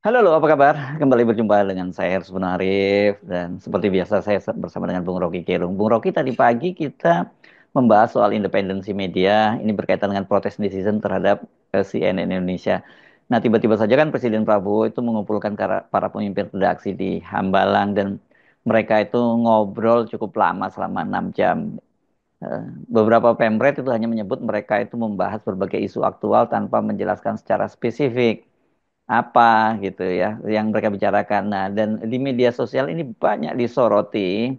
Halo, apa kabar? Kembali berjumpa dengan saya Hersbun Arif dan seperti biasa saya bersama dengan Bung Rocky Gerung. Bung Rocky, tadi pagi kita membahas soal independensi media. Ini berkaitan dengan protes netizen terhadap CNN Indonesia. Nah, tiba-tiba saja kan Presiden Prabowo itu mengumpulkan para pemimpin redaksi di Hambalang dan mereka itu ngobrol cukup lama selama 6 jam. Eh, Beberapa pemret itu hanya menyebut mereka itu membahas berbagai isu aktual tanpa menjelaskan secara spesifik apa gitu ya yang mereka bicarakan. Nah, dan di media sosial ini banyak disoroti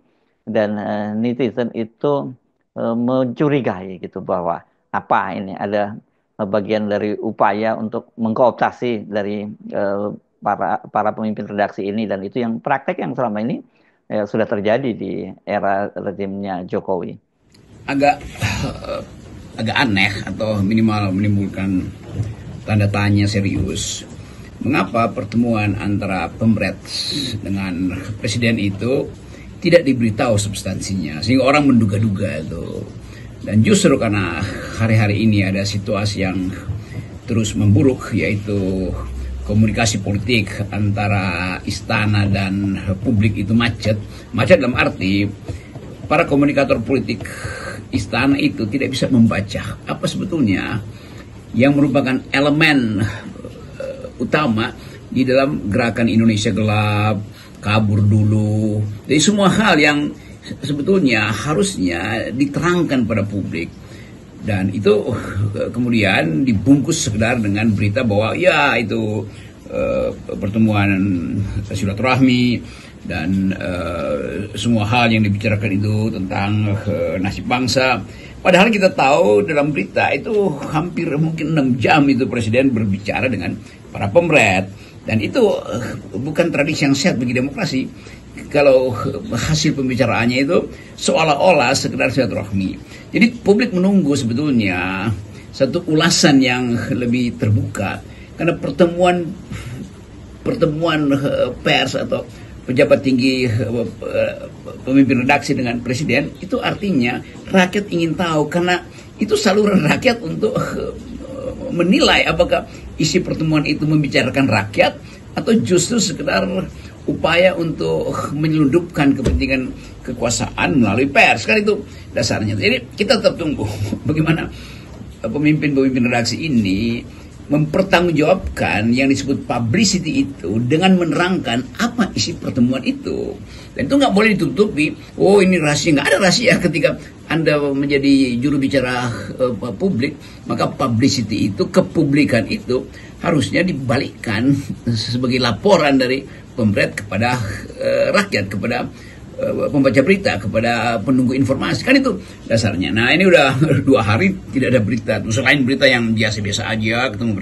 dan netizen itu mencurigai gitu bahwa apa ini ada bagian dari upaya untuk mengkooptasi dari para pemimpin redaksi ini, dan itu yang praktek yang selama ini sudah terjadi di era rezimnya Jokowi. agak agak aneh atau minimal menimbulkan tanda tanya serius. Mengapa pertemuan antara pemret dengan presiden itu tidak diberitahu substansinya sehingga orang menduga-duga itu. Dan justru karena hari-hari ini ada situasi yang terus memburuk, yaitu komunikasi politik antara istana dan publik itu macet. Macet dalam arti para komunikator politik istana itu tidak bisa membaca apa sebetulnya yang merupakan elemen utama di dalam gerakan Indonesia Gelap, kabur dulu. Jadi semua hal yang sebetulnya harusnya diterangkan pada publik. Dan itu kemudian dibungkus sekedar dengan berita bahwa ya itu pertemuan silaturahmi dan semua hal yang dibicarakan itu tentang nasib bangsa. Padahal kita tahu dalam berita itu hampir mungkin 6 jam itu presiden berbicara dengan para pemret. Dan itu bukan tradisi yang sehat bagi demokrasi. Kalau hasil pembicaraannya itu seolah-olah sekedar silaturahmi. Jadi publik menunggu sebetulnya satu ulasan yang lebih terbuka. Karena pertemuan pers atau pejabat tinggi pemimpin redaksi dengan presiden itu artinya rakyat ingin tahu, karena itu saluran rakyat untuk menilai apakah isi pertemuan itu membicarakan rakyat atau justru sekedar upaya untuk menyelundupkan kepentingan kekuasaan melalui pers. Kan itu dasarnya. Jadi kita tetap tunggu bagaimana pemimpin-pemimpin redaksi ini mempertanggungjawabkan yang disebut publicity itu dengan menerangkan apa isi pertemuan itu. Dan itu nggak boleh ditutupi. Oh, ini rahasia. Nggak ada rahasia ketika Anda menjadi juru bicara publik. Maka publicity itu, kepublikan itu harusnya dibalikkan sebagai laporan dari pemret kepada rakyat, kepada pembaca berita, kepada penunggu informasi. Kan itu dasarnya. Nah, ini udah 2 hari tidak ada berita. Selain berita yang biasa-biasa aja, ketemu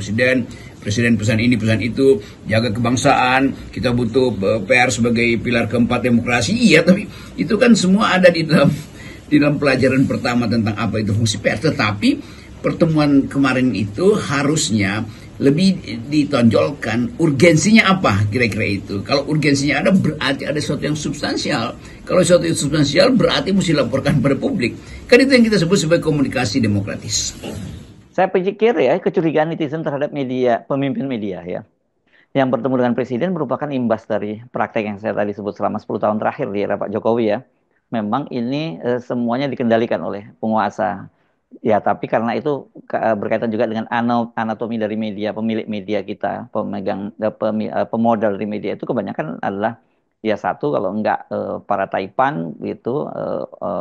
presiden pesan ini pesan itu, jaga kebangsaan, kita butuh PR sebagai pilar keempat demokrasi. Iya, tapi itu kan semua ada di dalam pelajaran pertama tentang apa itu fungsi pers. Tetapi pertemuan kemarin itu harusnya lebih ditonjolkan urgensinya apa kira-kira itu. Kalau urgensinya ada berarti ada sesuatu yang substansial. Kalau sesuatu yang substansial berarti mesti dilaporkan pada publik. Kan itu yang kita sebut sebagai komunikasi demokratis. Saya pikir ya kecurigaan netizen terhadap media, pemimpin media ya, yang bertemu dengan presiden merupakan imbas dari praktek yang saya tadi sebut selama 10 tahun terakhir di era Pak Jokowi ya. Memang ini semuanya dikendalikan oleh penguasa. Ya, tapi karena itu berkaitan juga dengan anatomi dari media, pemilik media kita, pemodal dari media itu kebanyakan adalah ya satu kalau enggak para taipan gitu,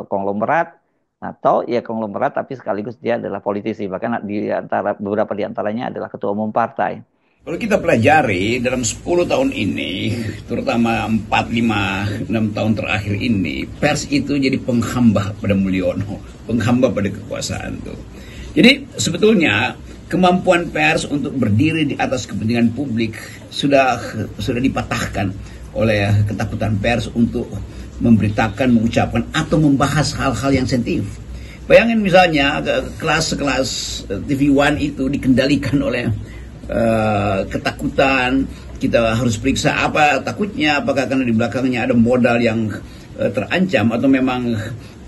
konglomerat, atau ya konglomerat tapi sekaligus dia adalah politisi, bahkan di antara beberapa di antaranya adalah ketua umum partai. Kalau kita pelajari dalam 10 tahun ini, terutama 4, 5, 6 tahun terakhir ini, pers itu jadi penghamba pada Mulyono, penghamba pada kekuasaan tuh. Jadi sebetulnya kemampuan pers untuk berdiri di atas kepentingan publik sudah dipatahkan oleh ketakutan pers untuk memberitakan, mengucapkan atau membahas hal-hal yang sensitif. Bayangin misalnya kelas-kelas TV One itu dikendalikan oleh ketakutan. Kita harus periksa apa takutnya, apakah karena di belakangnya ada modal yang terancam atau memang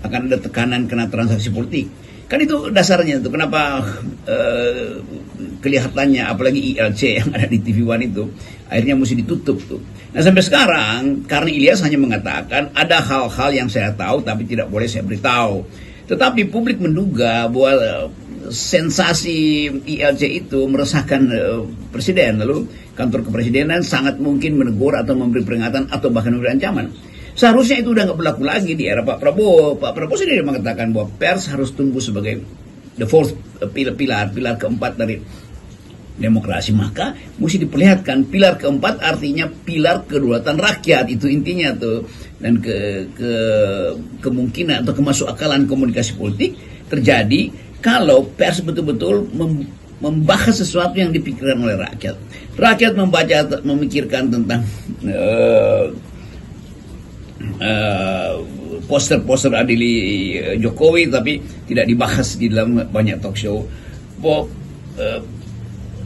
akan ada tekanan kena transaksi politik. Kan itu dasarnya tuh kenapa kelihatannya apalagi ILC yang ada di TV One itu akhirnya mesti ditutup tuh. Nah sampai sekarang karena Ilyas hanya mengatakan ada hal-hal yang saya tahu tapi tidak boleh saya beritahu. Tetapi publik menduga bahwa sensasi ILC itu meresahkan presiden, lalu kantor kepresidenan sangat mungkin menegur atau memberi peringatan atau bahkan memberi ancaman. Seharusnya itu udah nggak berlaku lagi di era Pak Prabowo. Pak Prabowo sendiri mengatakan bahwa pers harus tumbuh sebagai the fourth pilar keempat dari demokrasi. Maka mesti diperlihatkan pilar keempat artinya pilar kedaulatan rakyat, itu intinya tuh. Dan kemungkinan atau kemasukakalan komunikasi politik terjadi kalau pers betul-betul membahas sesuatu yang dipikirkan oleh rakyat. Rakyat memikirkan tentang poster-poster adili Jokowi tapi tidak dibahas di dalam banyak talk show.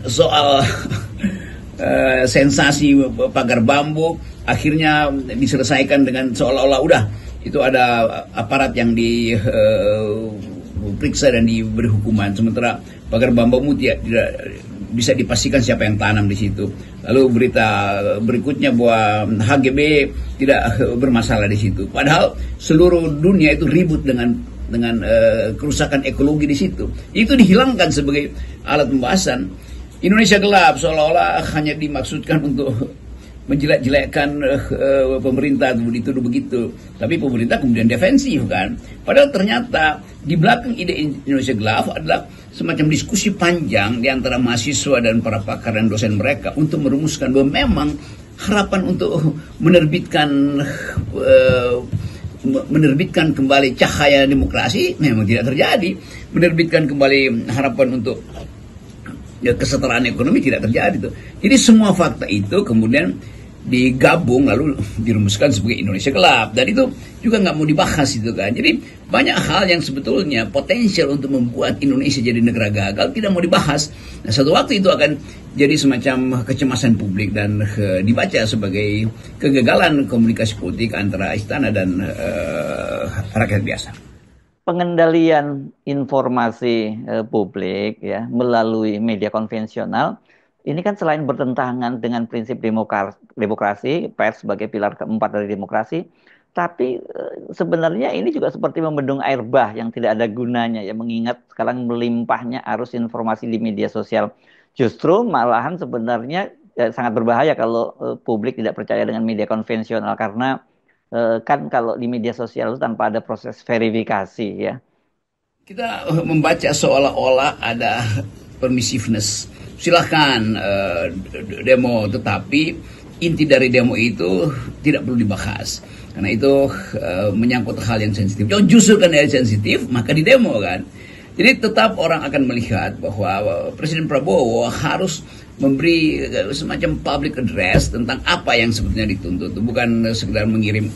Soal sensasi pagar bambu akhirnya diselesaikan dengan seolah-olah udah itu ada aparat yang diperiksa dan diberi hukuman, sementara pagar bambu tidak bisa dipastikan siapa yang tanam di situ. Lalu berita berikutnya bahwa HGB tidak bermasalah di situ. Padahal seluruh dunia itu ribut dengan kerusakan ekologi di situ. Itu dihilangkan sebagai alat pembahasan. Indonesia gelap seolah-olah hanya dimaksudkan untuk menjelek-jelekkan pemerintah, dituduh begitu. Tapi pemerintah kemudian defensif kan. Padahal ternyata di belakang ide Indonesia gelap adalah semacam diskusi panjang di antara mahasiswa dan para pakar dan dosen mereka untuk merumuskan bahwa memang harapan untuk menerbitkan kembali cahaya demokrasi memang tidak terjadi. Menerbitkan kembali harapan untuk kesetaraan ekonomi tidak terjadi tuh. Jadi semua fakta itu kemudian digabung lalu dirumuskan sebagai Indonesia gelap, dan itu juga nggak mau dibahas itu kan. Jadi banyak hal yang sebetulnya potensial untuk membuat Indonesia jadi negara gagal tidak mau dibahas. Nah satu waktu itu akan jadi semacam kecemasan publik dan dibaca sebagai kegagalan komunikasi politik antara istana dan rakyat biasa. Pengendalian informasi publik ya melalui media konvensional ini kan selain bertentangan dengan prinsip demokrasi, pers sebagai pilar keempat dari demokrasi, tapi sebenarnya ini juga seperti membendung air bah yang tidak ada gunanya ya, mengingat sekarang melimpahnya arus informasi di media sosial. Justru malahan sebenarnya sangat berbahaya kalau publik tidak percaya dengan media konvensional, karena kan kalau di media sosial itu tanpa ada proses verifikasi ya. Kita membaca seolah-olah ada permissiveness. Silahkan demo, tetapi inti dari demo itu tidak perlu dibahas karena itu menyangkut hal yang sensitif. Justru karena sensitif maka di demo kan. Jadi tetap orang akan melihat bahwa Presiden Prabowo harus memberi semacam public address tentang apa yang sebetulnya dituntut. Bukan sekedar mengirim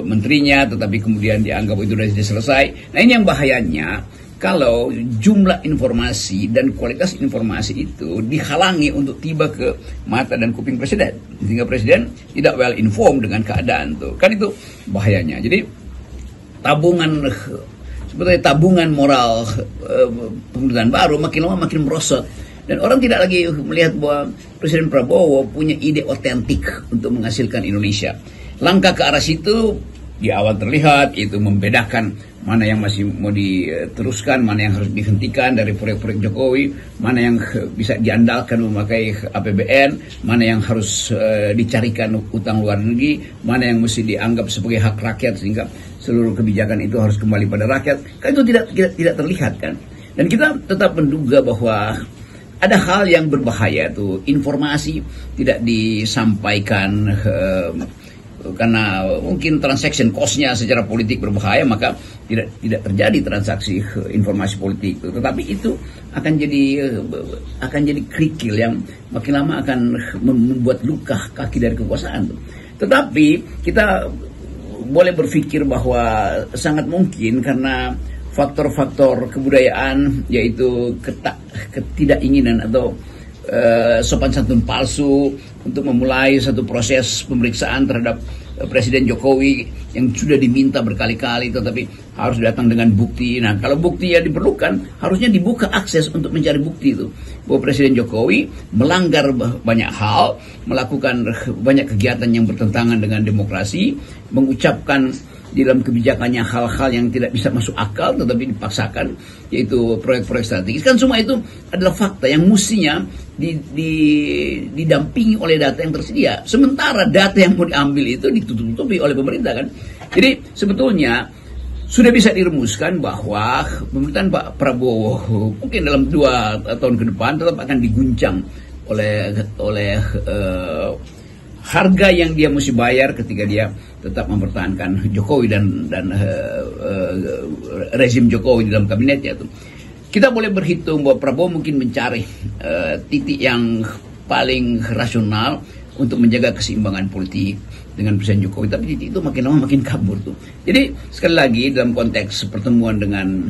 menterinya tetapi kemudian dianggap itu sudah selesai. Nah ini yang bahayanya kalau jumlah informasi dan kualitas informasi itu dihalangi untuk tiba ke mata dan kuping presiden, sehingga presiden tidak well informed dengan keadaan tuh. Kan itu bahayanya. Jadi sebetulnya tabungan moral pemerintahan baru makin lama makin merosot. Dan orang tidak lagi melihat bahwa Presiden Prabowo punya ide otentik untuk menghasilkan Indonesia. Langkah ke arah situ di awal terlihat, itu membedakan mana yang masih mau diteruskan, mana yang harus dihentikan dari proyek-proyek Jokowi, mana yang bisa diandalkan memakai APBN, mana yang harus dicarikan utang luar negeri, mana yang mesti dianggap sebagai hak rakyat sehingga seluruh kebijakan itu harus kembali pada rakyat. Kan itu tidak terlihat kan. Dan kita tetap menduga bahwa ada hal yang berbahaya tuh, informasi tidak disampaikan karena mungkin transaction cost-nya secara politik berbahaya, maka tidak terjadi transaksi informasi politik. Tetapi itu akan jadi kerikil yang makin lama akan membuat luka kaki dari kekuasaan. Tetapi kita boleh berpikir bahwa sangat mungkin karena faktor-faktor kebudayaan, yaitu ketidakinginan atau sopan santun palsu untuk memulai satu proses pemeriksaan terhadap Presiden Jokowi yang sudah diminta berkali-kali tetapi harus datang dengan bukti. Nah, kalau bukti yang diperlukan harusnya dibuka akses untuk mencari bukti itu bahwa Presiden Jokowi melanggar banyak hal, melakukan banyak kegiatan yang bertentangan dengan demokrasi, mengucapkan di dalam kebijakannya hal-hal yang tidak bisa masuk akal tetapi dipaksakan, yaitu proyek-proyek strategis. Kan semua itu adalah fakta yang mestinya didampingi oleh data yang tersedia. Sementara data yang mau diambil itu ditutup-tutupi oleh pemerintah kan. Jadi sebetulnya sudah bisa dirumuskan bahwa pemerintahan Pak Prabowo mungkin dalam 2 tahun ke depan tetap akan diguncang oleh harga yang dia mesti bayar ketika dia tetap mempertahankan Jokowi dan rezim Jokowi dalam kabinetnya itu. Kita boleh berhitung bahwa Prabowo mungkin mencari titik yang paling rasional untuk menjaga keseimbangan politik dengan Presiden Jokowi, tapi titik itu makin lama makin kabur tuh. Jadi sekali lagi dalam konteks pertemuan dengan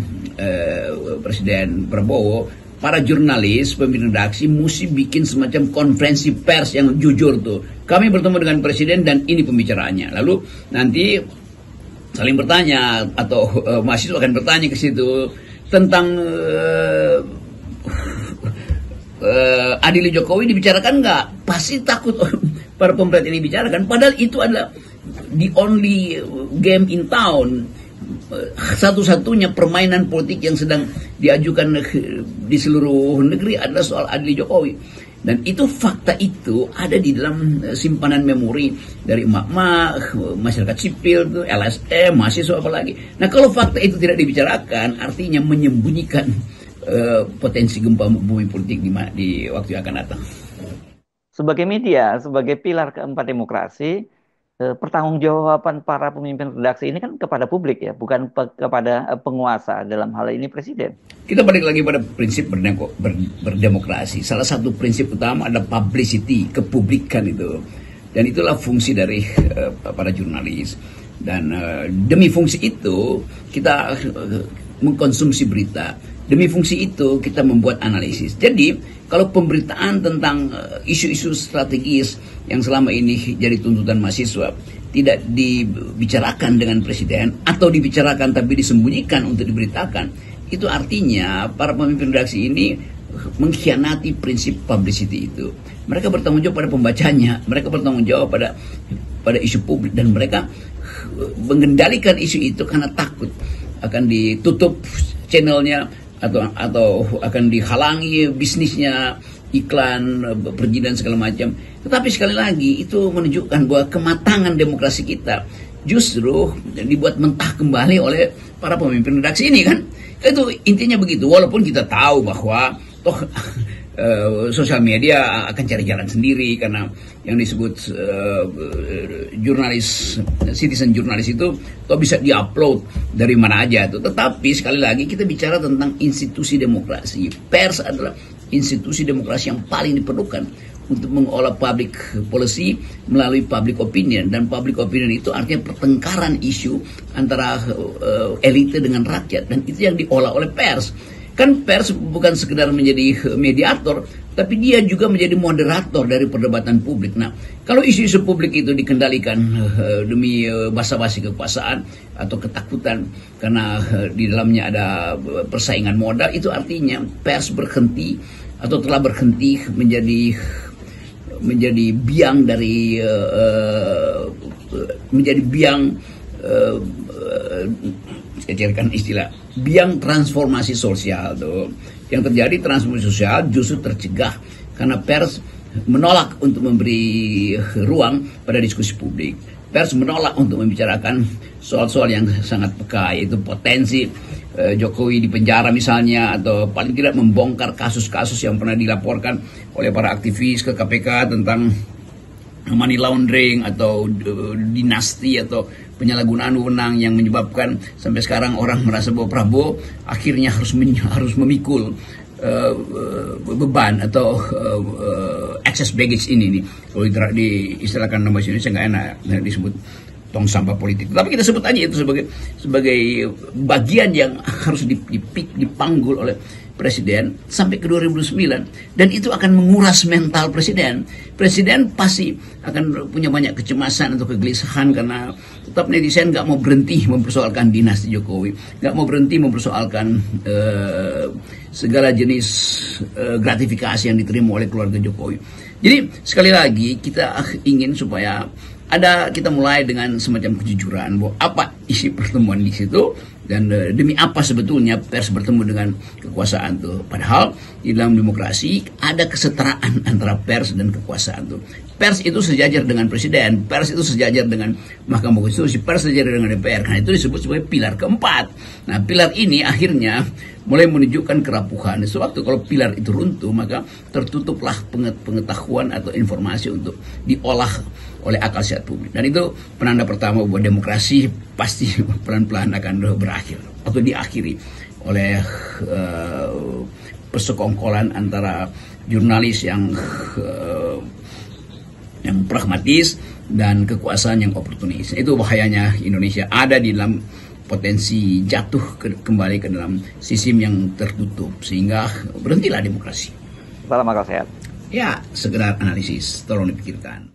Presiden Prabowo, para jurnalis, pemimpin redaksi mesti bikin semacam konferensi pers yang jujur tuh. Kami bertemu dengan Presiden dan ini pembicaraannya. Lalu nanti saling bertanya atau mahasiswa akan bertanya ke situ tentang adili Jokowi dibicarakan nggak? Pasti takut para pemerintah ini bicarakan. Padahal itu adalah the only game in town. Satu-satunya permainan politik yang sedang diajukan di seluruh negeri adalah soal adili Jokowi. Dan itu fakta itu ada di dalam simpanan memori dari emak-emak, masyarakat sipil, LSM, mahasiswa apalagi. Nah kalau fakta itu tidak dibicarakan, artinya menyembunyikan potensi gempa bumi politik di waktu yang akan datang. Sebagai media, sebagai pilar keempat demokrasi, pertanggungjawaban para pemimpin redaksi ini kan kepada publik ya, bukan kepada penguasa, dalam hal ini presiden. Kita balik lagi pada prinsip berdemokrasi. Salah satu prinsip utama adalah publicity, kepublikan itu. Dan itulah fungsi dari para jurnalis. Dan demi fungsi itu kita mengkonsumsi berita. Demi fungsi itu kita membuat analisis. Jadi kalau pemberitaan tentang isu-isu strategis yang selama ini jadi tuntutan mahasiswa tidak dibicarakan dengan presiden atau dibicarakan tapi disembunyikan untuk diberitakan, itu artinya para pemimpin redaksi ini mengkhianati prinsip publicity itu. Mereka bertanggung jawab pada pembacanya, mereka bertanggung jawab pada isu publik, dan mereka mengendalikan isu itu karena takut akan ditutup channelnya atau akan dihalangi bisnisnya, iklan, perizinan segala macam. Tetapi sekali lagi itu menunjukkan bahwa kematangan demokrasi kita justru dibuat mentah kembali oleh para pemimpin redaksi ini kan. Itu intinya begitu. Walaupun kita tahu bahwa toh sosial media akan cari jalan sendiri karena yang disebut jurnalis, citizen jurnalis itu toh bisa diupload dari mana aja tuh. Tetapi sekali lagi kita bicara tentang institusi demokrasi. Pers adalah institusi demokrasi yang paling diperlukan untuk mengolah public policy melalui public opinion, dan public opinion itu artinya pertengkaran isu antara elite dengan rakyat, dan itu yang diolah oleh pers. Kan pers bukan sekedar menjadi mediator, tapi dia juga menjadi moderator dari perdebatan publik. Nah, kalau isu-isu publik itu dikendalikan demi basa-basi kekuasaan atau ketakutan karena di dalamnya ada persaingan modal, itu artinya pers berhenti atau telah berhenti menjadi biang dari menjadi biang saya carikan istilah biang transformasi sosial tuh. Yang terjadi transformasi sosial justru tercegah karena pers menolak untuk memberi ruang pada diskusi publik. Pers menolak untuk membicarakan soal-soal yang sangat peka, yaitu potensi Jokowi di penjara misalnya, atau paling tidak membongkar kasus-kasus yang pernah dilaporkan oleh para aktivis ke KPK tentang money laundering atau dinasti atau penyalahgunaan wewenang yang menyebabkan sampai sekarang orang merasa bahwa Prabowo akhirnya harus memikul beban atau excess baggage ini nih. Kalau diistilahkan nama Indonesia nggak enak disebut tong sampah politik. Tapi kita sebut aja itu sebagai bagian yang harus dipanggul oleh presiden sampai ke 2009, dan itu akan menguras mental presiden. Presiden pasti akan punya banyak kecemasan atau kegelisahan karena tetap netizen nggak mau berhenti mempersoalkan dinasti Jokowi, nggak mau berhenti mempersoalkan segala jenis gratifikasi yang diterima oleh keluarga Jokowi. Jadi sekali lagi kita ingin supaya kita mulai dengan semacam kejujuran bahwa apa isi pertemuan di situ dan demi apa sebetulnya pers bertemu dengan kekuasaan tuh. Padahal di dalam demokrasi ada kesetaraan antara pers dan kekuasaan tuh. Pers itu sejajar dengan presiden, pers itu sejajar dengan Mahkamah Konstitusi, pers sejajar dengan DPR. Karena itu disebut sebagai pilar keempat. Nah, pilar ini akhirnya mulai menunjukkan kerapuhan. Sewaktu kalau pilar itu runtuh, maka tertutuplah pengetahuan atau informasi untuk diolah oleh akal sehat publik. Dan itu penanda pertama bahwa demokrasi pasti pelan-pelan akan berakhir atau diakhiri oleh persekongkolan antara jurnalis yang pragmatis dan kekuasaan yang oportunis. Itu bahayanya Indonesia ada di dalam potensi jatuh kembali ke dalam sistem yang tertutup, sehingga berhentilah demokrasi. Salam akal sehat. Ya, sekedar analisis, tolong dipikirkan.